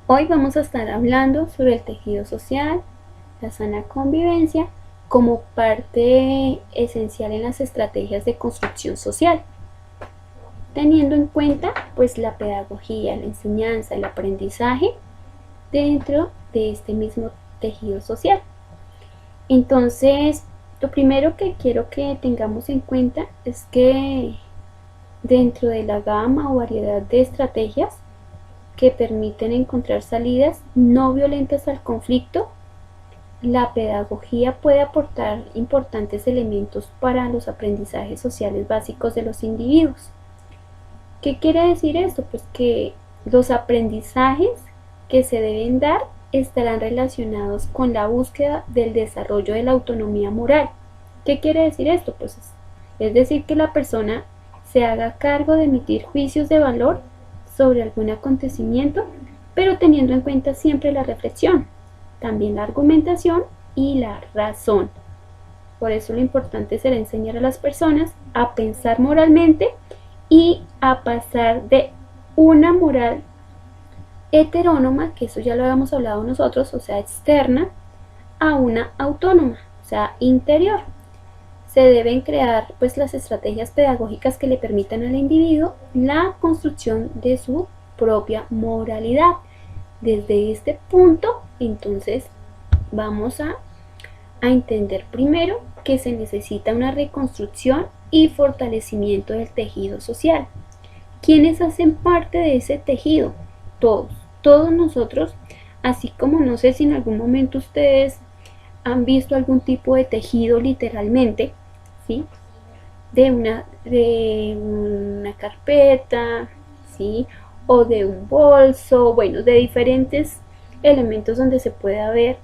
Hoy vamos a estar hablando sobre el tejido social, la sana convivencia, como parte esencial en las estrategias de construcción social, teniendo en cuenta pues la pedagogía, la enseñanza, el aprendizaje dentro de este mismo tejido social. Entonces, lo primero que quiero que tengamos en cuenta es que dentro de la gama o variedad de estrategias que permiten encontrar salidas no violentas al conflicto, la pedagogía puede aportar importantes elementos para los aprendizajes sociales básicos de los individuos. ¿Qué quiere decir esto? Pues que los aprendizajes que se deben dar estarán relacionados con la búsqueda del desarrollo de la autonomía moral. ¿Qué quiere decir esto? Pues es decir, que la persona se haga cargo de emitir juicios de valor sobre algún acontecimiento, pero teniendo en cuenta siempre la reflexión, también la argumentación y la razón. Por eso lo importante será enseñar a las personas a pensar moralmente y a pasar de una moral heterónoma, que eso ya lo habíamos hablado nosotros, o sea, externa, a una autónoma, o sea, interior. Se deben crear pues las estrategias pedagógicas que le permitan al individuo la construcción de su propia moralidad. Desde este punto, entonces, vamos a entender primero que se necesita una reconstrucción y fortalecimiento del tejido social. ¿Quiénes hacen parte de ese tejido? Todos nosotros, así como no sé si en algún momento ustedes han visto algún tipo de tejido literalmente, ¿sí? De una carpeta, ¿sí? O de un bolso, bueno, de diferentes elementos donde se puede ver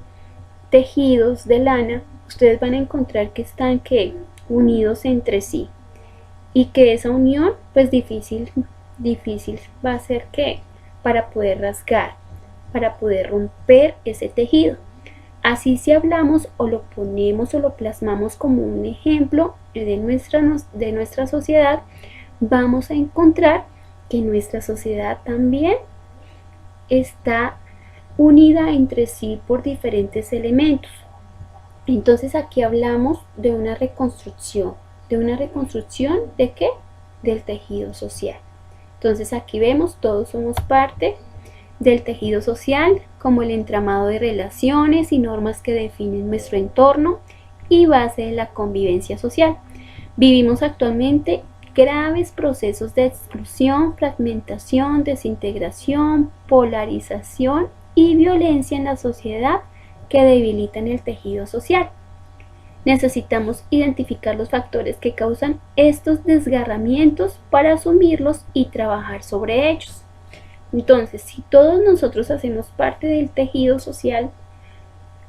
tejidos de lana. Ustedes van a encontrar que están unidos entre sí y que esa unión pues difícil va a ser que para poder rasgar, para poder romper ese tejido. Así, si hablamos o lo ponemos o lo plasmamos como un ejemplo de nuestra sociedad, vamos a encontrar que nuestra sociedad también está unida entre sí por diferentes elementos. Entonces aquí hablamos de una reconstrucción. ¿De una reconstrucción de qué? Del tejido social. Entonces aquí vemos, todos somos parte del tejido social, como el entramado de relaciones y normas que definen nuestro entorno y base de la convivencia social. Vivimos actualmente graves procesos de exclusión, fragmentación, desintegración, polarización y violencia en la sociedad que debilitan el tejido social. Necesitamos identificar los factores que causan estos desgarramientos para asumirlos y trabajar sobre ellos. Entonces, si todos nosotros hacemos parte del tejido social,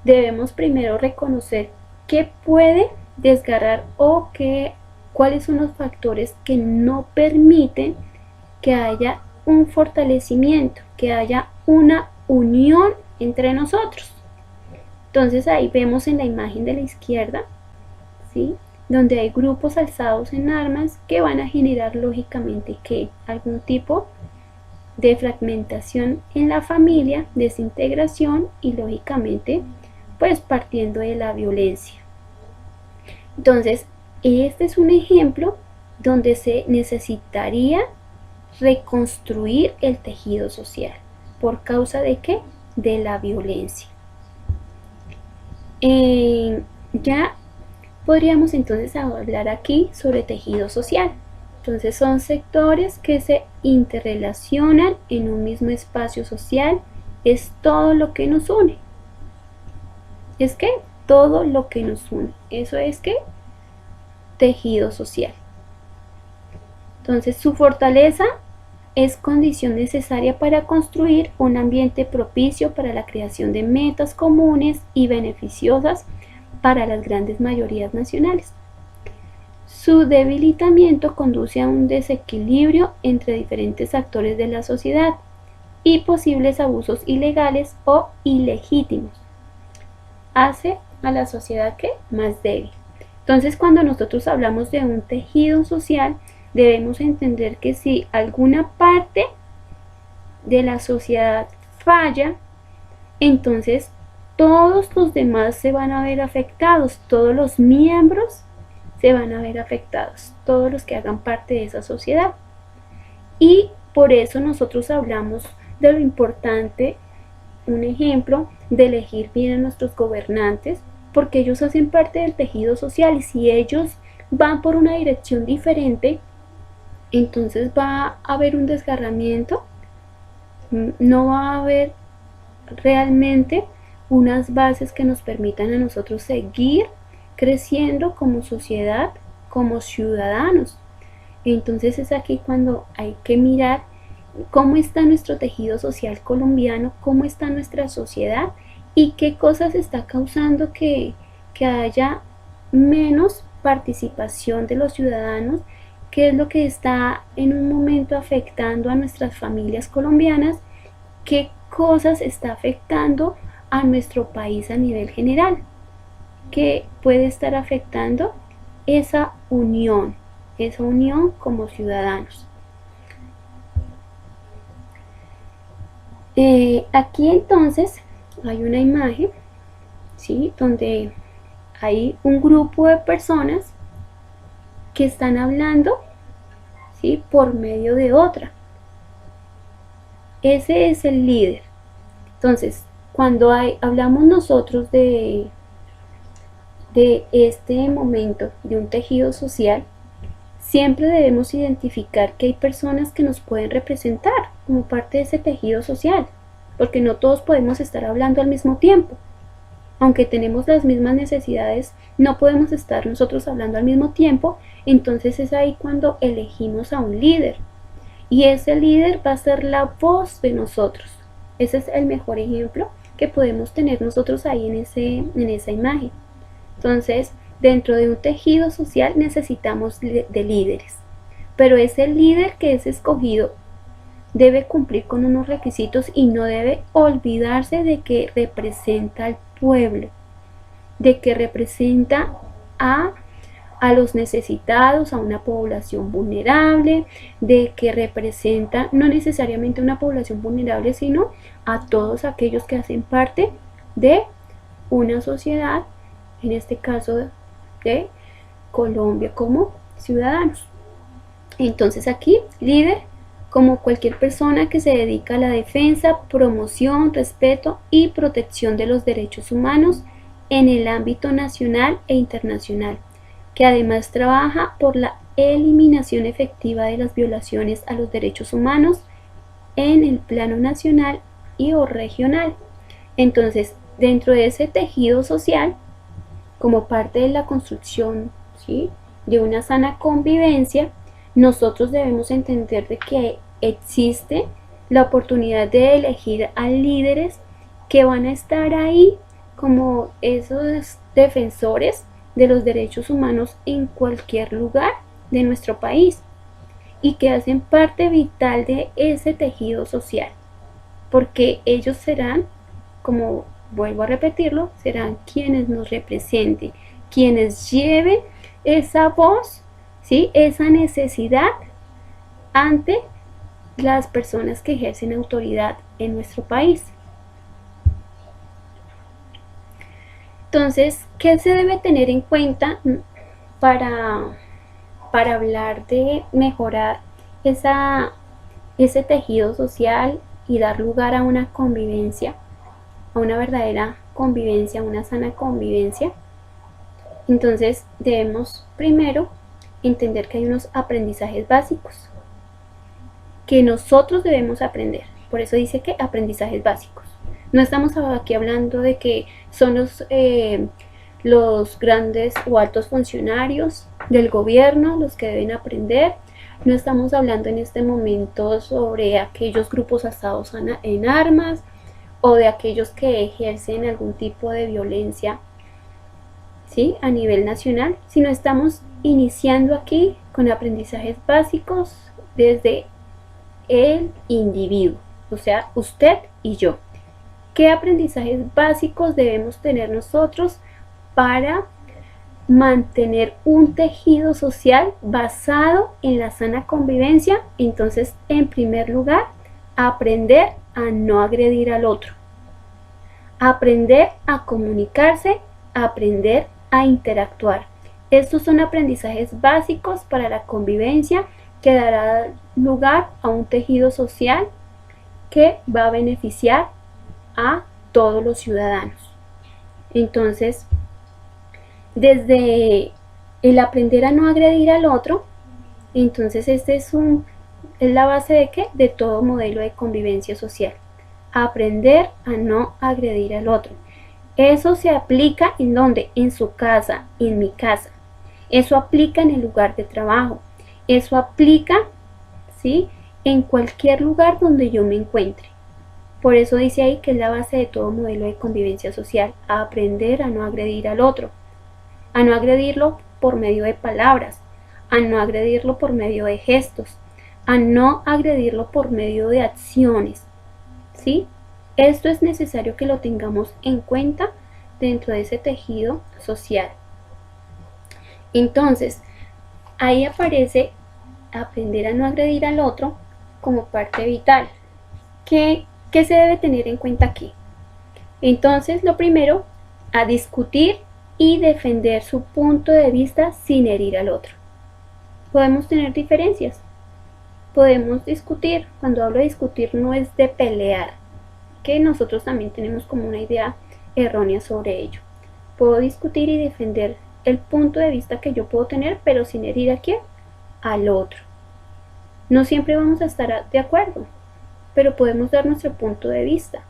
debemos primero reconocer qué puede desgarrar o cuáles son los factores que no permiten que haya un fortalecimiento, que haya una unión entre nosotros. Entonces ahí vemos en la imagen de la izquierda, ¿sí?, donde hay grupos alzados en armas que van a generar lógicamente algún tipo de fragmentación en la familia, desintegración y lógicamente pues partiendo de la violencia. Entonces este es un ejemplo donde se necesitaría reconstruir el tejido social. ¿Por causa de qué? De la violencia. Ya podríamos entonces hablar aquí sobre tejido social. Entonces son sectores que se interrelacionan en un mismo espacio social. Es todo lo que nos une. Es que todo lo que nos une. Eso es que tejido social. Entonces su fortaleza es condición necesaria para construir un ambiente propicio para la creación de metas comunes y beneficiosas para las grandes mayorías nacionales. Su debilitamiento conduce a un desequilibrio entre diferentes actores de la sociedad y posibles abusos ilegales o ilegítimos. Hace a la sociedad más débil. Entonces, cuando nosotros hablamos de un tejido social, debemos entender que si alguna parte de la sociedad falla, entonces todos los demás se van a ver afectados, todos los miembros se van a ver afectados, todos los que hagan parte de esa sociedad. Y por eso nosotros hablamos de lo importante, un ejemplo, de elegir bien a nuestros gobernantes, porque ellos hacen parte del tejido social y si ellos van por una dirección diferente, entonces va a haber un desgarramiento, no va a haber realmente unas bases que nos permitan a nosotros seguir creciendo como sociedad, como ciudadanos. Entonces es aquí cuando hay que mirar cómo está nuestro tejido social colombiano, cómo está nuestra sociedad y qué cosas está causando que haya menos participación de los ciudadanos, qué es lo que está en un momento afectando a nuestras familias colombianas, qué cosas está afectando a nuestro país a nivel general, que puede estar afectando esa unión como ciudadanos. Aquí entonces hay una imagen, ¿sí?, donde hay un grupo de personas que están hablando, ¿sí?, por medio de otra. Ese es el líder. Entonces, cuando hablamos nosotros de este momento de un tejido social, siempre debemos identificar que hay personas que nos pueden representar como parte de ese tejido social, porque no todos podemos estar hablando al mismo tiempo. Aunque tenemos las mismas necesidades, no podemos estar nosotros hablando al mismo tiempo, entonces es ahí cuando elegimos a un líder. Y ese líder va a ser la voz de nosotros. Ese es el mejor ejemplo que podemos tener nosotros ahí en esa imagen. Entonces, dentro de un tejido social necesitamos de líderes, pero ese líder que es escogido debe cumplir con unos requisitos y no debe olvidarse de que representa al pueblo, de que representa a los necesitados, a una población vulnerable, de que representa no necesariamente una población vulnerable, sino a todos aquellos que hacen parte de una sociedad, en este caso de Colombia, como ciudadanos. Entonces aquí, líder, como cualquier persona que se dedica a la defensa, promoción, respeto y protección de los derechos humanos en el ámbito nacional e internacional, que además trabaja por la eliminación efectiva de las violaciones a los derechos humanos en el plano nacional y o regional. Entonces, dentro de ese tejido social, como parte de la construcción, ¿sí?, de una sana convivencia, nosotros debemos entender de que existe la oportunidad de elegir a líderes que van a estar ahí como esos defensores de los derechos humanos en cualquier lugar de nuestro país y que hacen parte vital de ese tejido social, porque ellos serán, como vuelvo a repetirlo, serán quienes nos representen, quienes lleven esa voz, ¿sí?, esa necesidad ante las personas que ejercen autoridad en nuestro país. Entonces, ¿qué se debe tener en cuenta para hablar de mejorar ese tejido social y dar lugar a una convivencia, a una verdadera convivencia, a una sana convivencia? Entonces, debemos primero entender que hay unos aprendizajes básicos que nosotros debemos aprender. Por eso dice que aprendizajes básicos. No estamos aquí hablando de que son los grandes o altos funcionarios del gobierno los que deben aprender. No estamos hablando en este momento sobre aquellos grupos asados en armas o de aquellos que ejercen algún tipo de violencia, ¿sí?, a nivel nacional, sino estamos iniciando aquí con aprendizajes básicos desde el individuo, o sea, usted y yo. ¿Qué aprendizajes básicos debemos tener nosotros para mantener un tejido social basado en la sana convivencia? Entonces, en primer lugar, aprender a no agredir al otro. Aprender a comunicarse, aprender a interactuar. Estos son aprendizajes básicos para la convivencia que dará lugar a un tejido social que va a beneficiar a todos los ciudadanos. Entonces, desde el aprender a no agredir al otro, entonces este es la base de ¿qué? De todo modelo de convivencia social. Aprender a no agredir al otro. Eso se aplica en donde, en su casa, en mi casa. Eso aplica en el lugar de trabajo. Eso aplica, ¿sí?, en cualquier lugar donde yo me encuentre. Por eso dice ahí que es la base de todo modelo de convivencia social. Aprender a no agredir al otro. A no agredirlo por medio de palabras. A no agredirlo por medio de gestos. A no agredirlo por medio de acciones. ¿Sí? Esto es necesario que lo tengamos en cuenta dentro de ese tejido social. Entonces, ahí aparece aprender a no agredir al otro como parte vital. ¿Qué se debe tener en cuenta aquí? Entonces, lo primero, a discutir y defender su punto de vista sin herir al otro. Podemos tener diferencias. Podemos discutir. Cuando hablo de discutir no es de pelear, que nosotros también tenemos como una idea errónea sobre ello. Puedo discutir y defender el punto de vista que yo puedo tener, pero sin herir a quién, al otro. No siempre vamos a estar de acuerdo, pero podemos dar nuestro punto de vista.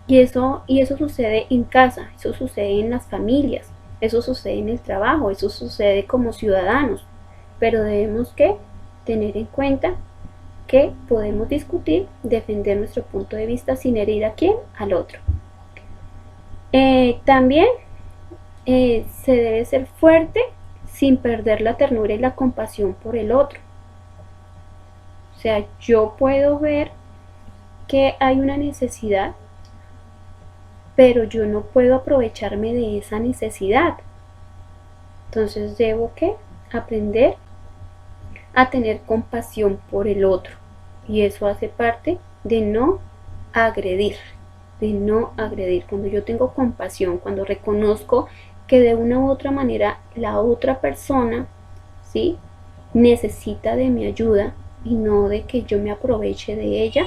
Y eso sucede en casa, eso sucede en las familias, eso sucede en el trabajo, eso sucede como ciudadanos. Pero debemos tener en cuenta que podemos discutir, defender nuestro punto de vista sin herir a quién, al otro. También se debe ser fuerte sin perder la ternura y la compasión por el otro. O sea, yo puedo ver que hay una necesidad, pero yo no puedo aprovecharme de esa necesidad. Entonces debo aprender a tener compasión por el otro, y eso hace parte de no agredir, Cuando yo tengo compasión, cuando reconozco que de una u otra manera la otra persona, ¿sí?, necesita de mi ayuda y no de que yo me aproveche de ella,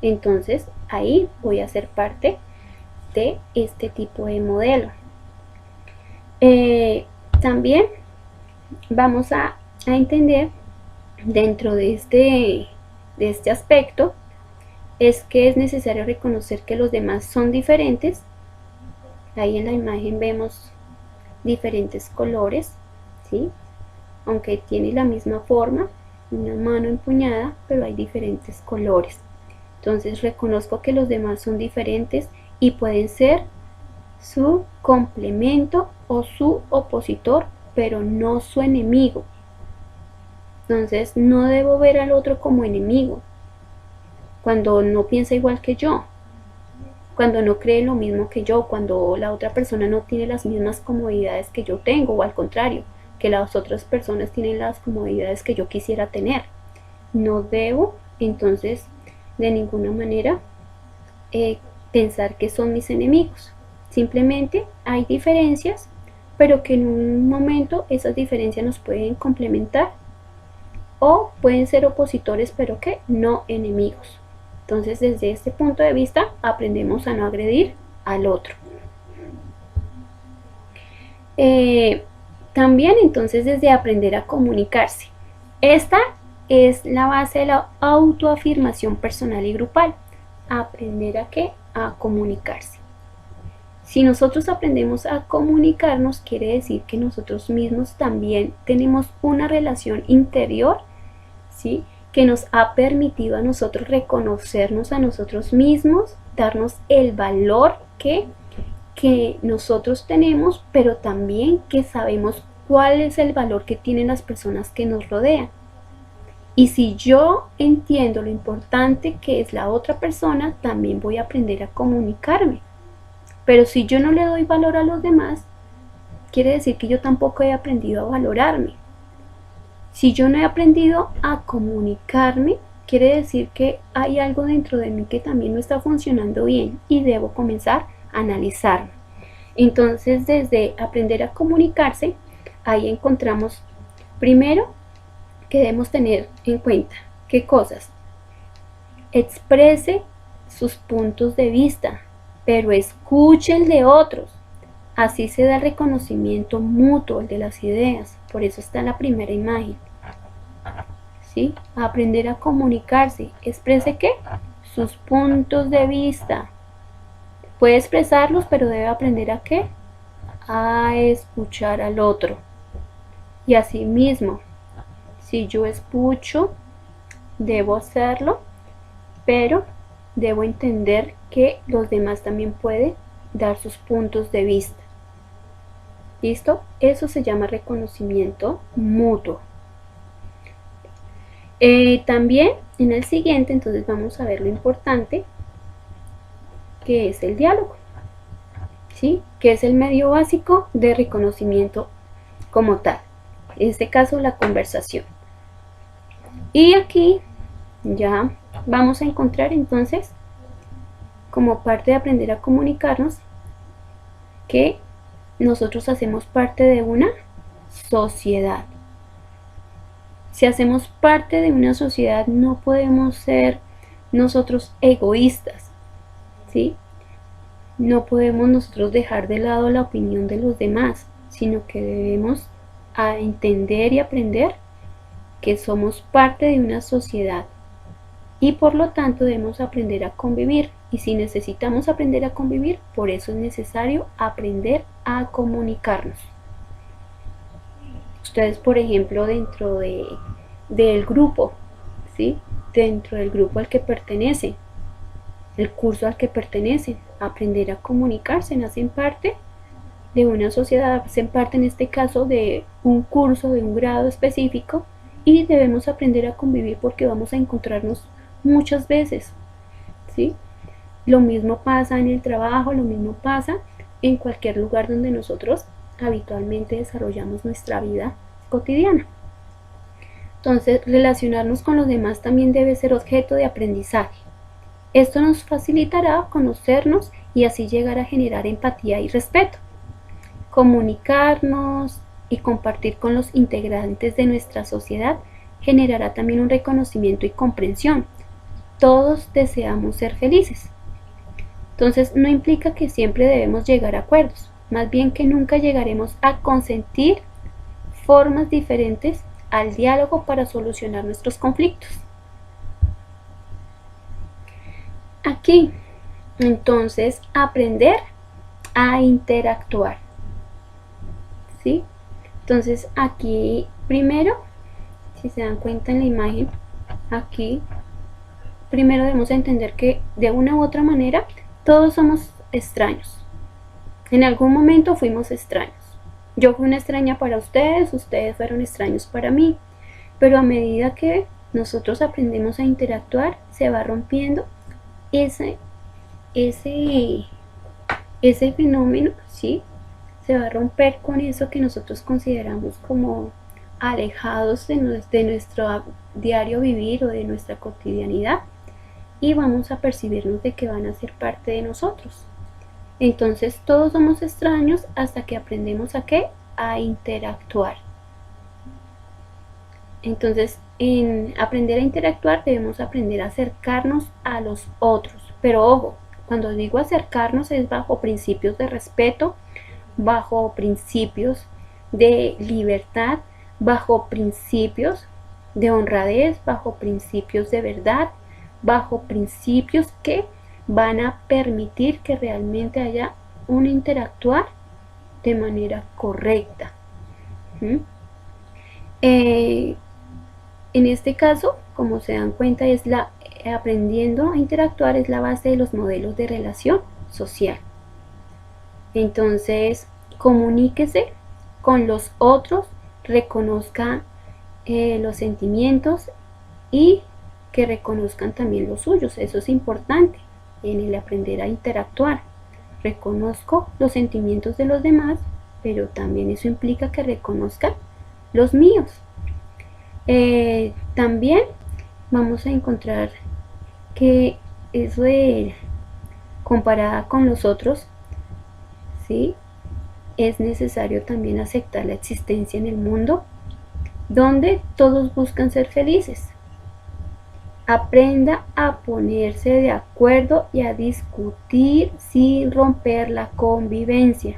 entonces ahí voy a ser parte de este tipo de modelo. También vamos a entender dentro de este aspecto es que es necesario reconocer que los demás son diferentes. Ahí en la imagen vemos diferentes colores, ¿sí?, aunque tiene la misma forma, una mano empuñada, pero hay diferentes colores. Entonces reconozco que los demás son diferentes y pueden ser su complemento o su opositor, pero no su enemigo. Entonces no debo ver al otro como enemigo cuando no piensa igual que yo, cuando no cree lo mismo que yo, cuando la otra persona no tiene las mismas comodidades que yo tengo, o al contrario, que las otras personas tienen las comodidades que yo quisiera tener. No debo entonces de ninguna manera pensar que son mis enemigos. Simplemente hay diferencias, pero que en un momento esas diferencias nos pueden complementar, o pueden ser opositores, pero que no enemigos. Entonces, desde este punto de vista, aprendemos a no agredir al otro. También, entonces, desde aprender a comunicarse. Esta es la base de la autoafirmación personal y grupal. Aprender a comunicarse. Si nosotros aprendemos a comunicarnos, quiere decir que nosotros mismos también tenemos una relación interior, ¿sí?, que nos ha permitido a nosotros reconocernos a nosotros mismos, darnos el valor que nosotros tenemos, pero también que sabemos cuál es el valor que tienen las personas que nos rodean. Y si yo entiendo lo importante que es la otra persona, también voy a aprender a comunicarme. Pero si yo no le doy valor a los demás, quiere decir que yo tampoco he aprendido a valorarme. Si yo no he aprendido a comunicarme, quiere decir que hay algo dentro de mí que también no está funcionando bien y debo comenzar a analizarlo. Entonces, desde aprender a comunicarse, ahí encontramos primero que debemos tener en cuenta qué cosas. Exprese sus puntos de vista, pero escuche el de otros. Así se da el reconocimiento mutuo, el de las ideas. Por eso está la primera imagen. ¿Sí? Aprender a comunicarse. ¿Exprese qué? Sus puntos de vista. Puede expresarlos, pero debe aprender a qué? A escuchar al otro. Y asimismo, si yo escucho, debo hacerlo, pero debo entender que los demás también pueden dar sus puntos de vista. ¿Listo? Eso se llama reconocimiento mutuo. También en el siguiente, entonces vamos a ver lo importante que es el diálogo, ¿sí? Que es el medio básico de reconocimiento como tal. En este caso, la conversación. Y aquí ya vamos a encontrar entonces, como parte de aprender a comunicarnos, que nosotros hacemos parte de una sociedad. Si hacemos parte de una sociedad, no podemos ser nosotros egoístas, ¿sí? No podemos nosotros dejar de lado la opinión de los demás, sino que debemos entender y aprender que somos parte de una sociedad y por lo tanto debemos aprender a convivir. Y si necesitamos aprender a convivir, por eso es necesario aprender a comunicarnos. Ustedes, por ejemplo, dentro del grupo, ¿sí? Dentro del grupo al que pertenecen, el curso al que pertenecen, aprender a comunicarse, hacen parte de una sociedad, hacen parte en este caso de un curso, de un grado específico, y debemos aprender a convivir porque vamos a encontrarnos muchas veces, ¿sí? Lo mismo pasa en el trabajo, lo mismo pasa en cualquier lugar donde nosotros habitualmente desarrollamos nuestra vida cotidiana. Entonces, relacionarnos con los demás también debe ser objeto de aprendizaje. Esto nos facilitará conocernos y así llegar a generar empatía y respeto. Comunicarnos y compartir con los integrantes de nuestra sociedad generará también un reconocimiento y comprensión. Todos deseamos ser felices. Entonces, no implica que siempre debemos llegar a acuerdos, más bien que nunca llegaremos a consentir formas diferentes al diálogo para solucionar nuestros conflictos. Aquí, entonces, aprender a interactuar, ¿sí? Entonces, aquí, primero, si se dan cuenta en la imagen, aquí, primero debemos entender que de una u otra manera, todos somos extraños. En algún momento fuimos extraños. Yo fui una extraña para ustedes, ustedes fueron extraños para mí, pero a medida que nosotros aprendemos a interactuar, se va rompiendo ese fenómeno, ¿sí? Se va a romper con eso que nosotros consideramos como alejados de nuestro diario vivir o de nuestra cotidianidad, y vamos a percibirnos de que van a ser parte de nosotros. Entonces todos somos extraños hasta que aprendemos a ¿qué? A interactuar. Entonces, en aprender a interactuar debemos aprender a acercarnos a los otros. Pero ojo, cuando digo acercarnos es bajo principios de respeto, bajo principios de libertad, bajo principios de honradez, bajo principios de verdad, bajo principios que van a permitir que realmente haya un interactuar de manera correcta. En este caso, como se dan cuenta, aprendiendo a interactuar es la base de los modelos de relación social. Entonces, comuníquese con los otros, reconozca los sentimientos y que reconozcan también los suyos. Eso es importante en el aprender a interactuar. Reconozco los sentimientos de los demás, pero también eso implica que reconozcan los míos. También vamos a encontrar que eso de comparada con los otros, ¿sí? Es necesario también aceptar la existencia en el mundo donde todos buscan ser felices. Aprenda a ponerse de acuerdo y a discutir sin romper la convivencia.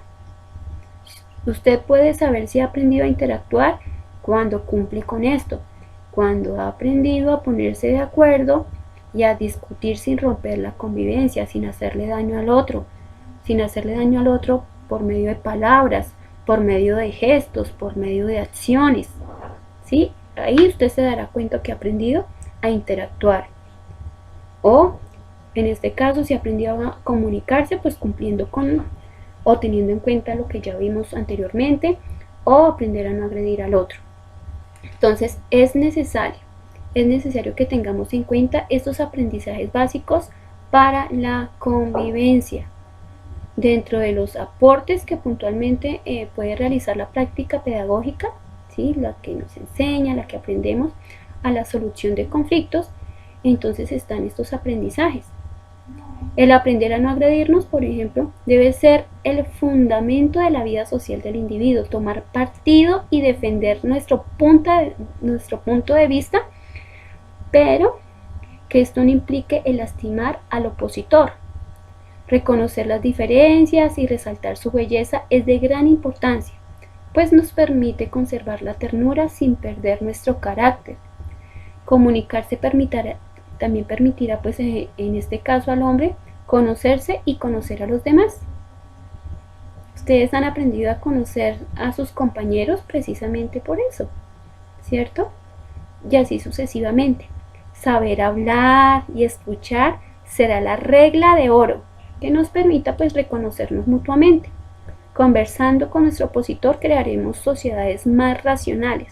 Usted puede saber si ha aprendido a interactuar cuando cumple con esto, cuando ha aprendido a ponerse de acuerdo y a discutir sin romper la convivencia, sin hacerle daño al otro, por medio de palabras, por medio de gestos, por medio de acciones, ¿sí? Ahí usted se dará cuenta que ha aprendido a interactuar. O, en este caso, si ha aprendido a comunicarse, pues cumpliendo con o teniendo en cuenta lo que ya vimos anteriormente, o aprender a no agredir al otro. Entonces, es necesario que tengamos en cuenta estos aprendizajes básicos para la convivencia. Dentro de los aportes que puntualmente puede realizar la práctica pedagógica, ¿sí? La que nos enseña, la que aprendemos a la solución de conflictos, entonces están estos aprendizajes. El aprender a no agredirnos, por ejemplo, debe ser el fundamento de la vida social del individuo, tomar partido y defender nuestro punto de vista, pero que esto no implique el lastimar al opositor. Reconocer las diferencias y resaltar su belleza es de gran importancia, pues nos permite conservar la ternura sin perder nuestro carácter. Comunicarse también permitirá, pues en este caso al hombre, conocerse y conocer a los demás. Ustedes han aprendido a conocer a sus compañeros precisamente por eso, ¿cierto? Y así sucesivamente. Saber hablar y escuchar será la regla de oro que nos permita pues reconocernos mutuamente. Conversando con nuestro opositor crearemos sociedades más racionales,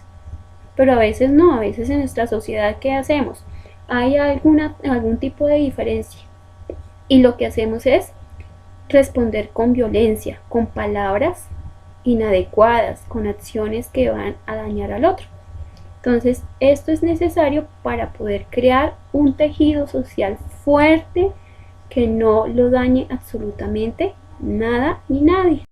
pero a veces no, a veces en nuestra sociedad, ¿qué hacemos? Hay algún tipo de diferencia y lo que hacemos es responder con violencia, con palabras inadecuadas, con acciones que van a dañar al otro. Entonces, esto es necesario para poder crear un tejido social fuerte que no lo dañe absolutamente nada ni nadie.